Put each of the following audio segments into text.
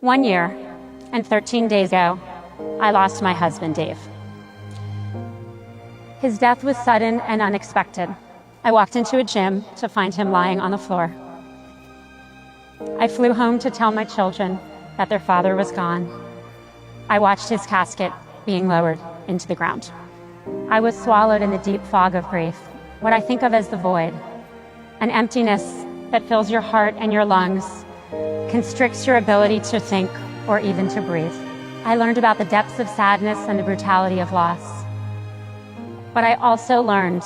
1 year and 13 days ago, I lost my husband, Dave. His death was sudden and unexpected. I walked into a gym to find him lying on the floor. I flew home to tell my children that their father was gone. I watched his casket being lowered into the ground. I was swallowed in the deep fog of grief, what I think of as the void, an emptiness that fills your heart and your lungs, constricts your ability to think or even to breathe. I learned about the depths of sadness and the brutality of loss. But I also learned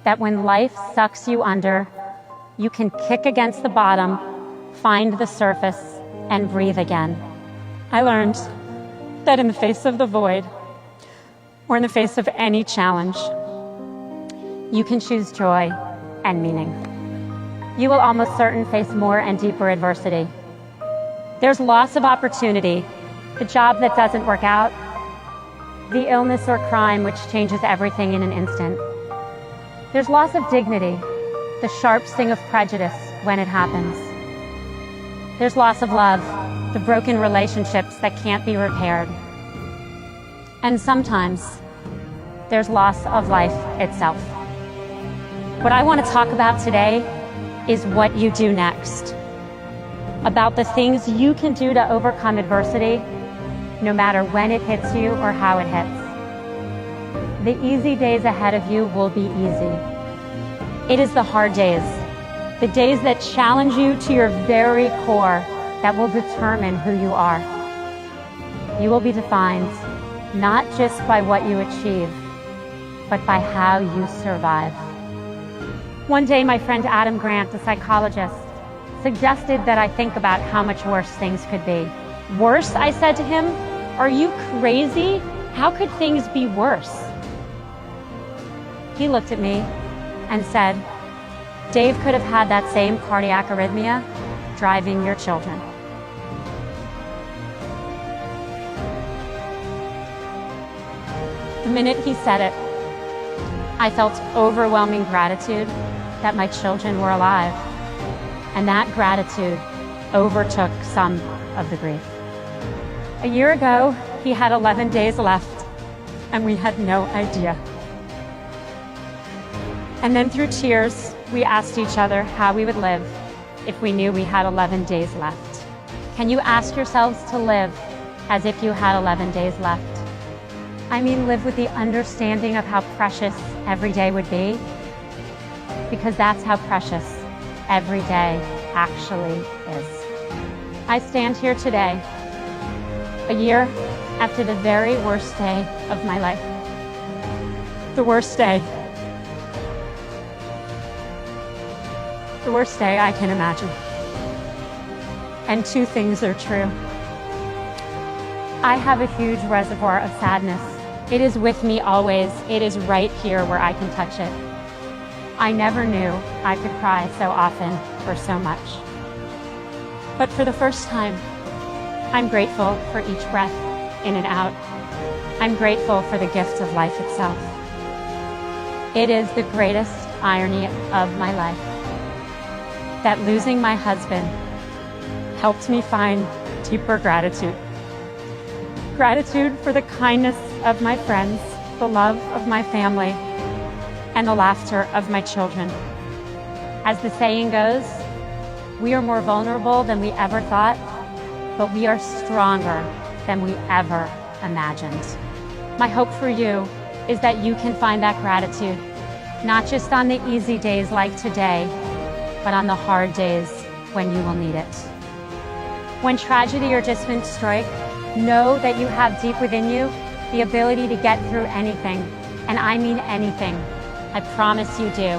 that when life sucks you under, you can kick against the bottom, find the surface, and breathe again. I learned that in the face of the void, or in the face of any challenge, you can choose joy and meaning. You will almost certainly face more and deeper adversity. There's loss of opportunity, the job that doesn't work out, the illness or crime which changes everything in an instant. There's loss of dignity, the sharp sting of prejudice when it happens. There's loss of love, the broken relationships that can't be repaired. And sometimes, there's loss of life itself. What I want to talk about today is what you do next. About the things you can do to overcome adversity, no matter when it hits you or how it hits. The easy days ahead of you will be easy. It is the hard days, the days that challenge you to your very core, that will determine who you are. You will be defined not just by what you achieve, but by how you survive. One day, my friend Adam Grant, a psychologist, suggested that I think about how much worse things could be. Worse, I said to him, are you crazy? How could things be worse? He looked at me and said, Dave could have had that same cardiac arrhythmia driving your children. The minute he said it, I felt overwhelming gratitude that my children were alive. And that gratitude overtook some of the grief. A year ago, he had 11 days left, and we had no idea. And then through tears, we asked each other how we would live if we knew we had 11 days left. Can you ask yourselves to live as if you had 11 days left? I mean, live with the understanding of how precious every day would be, because that's how precious every day actually is. I stand here today, a year after the very worst day of my life. The worst day. The worst day I can imagine. And two things are true. I have a huge reservoir of sadness. It is with me always. It is right here where I can touch it. I never knew I could cry so often for so much. But for the first time, I'm grateful for each breath in and out. I'm grateful for the gift of life itself. It is the greatest irony of my life that losing my husband helped me find deeper gratitude. Gratitude for the kindness of my friends, the love of my family, and the laughter of my children. As the saying goes, we are more vulnerable than we ever thought, but we are stronger than we ever imagined. My hope for you is that you can find that gratitude, not just on the easy days like today, but on the hard days when you will need it. When tragedy or dismay strike, know that you have deep within you the ability to get through anything, and I mean anything. I promise you do.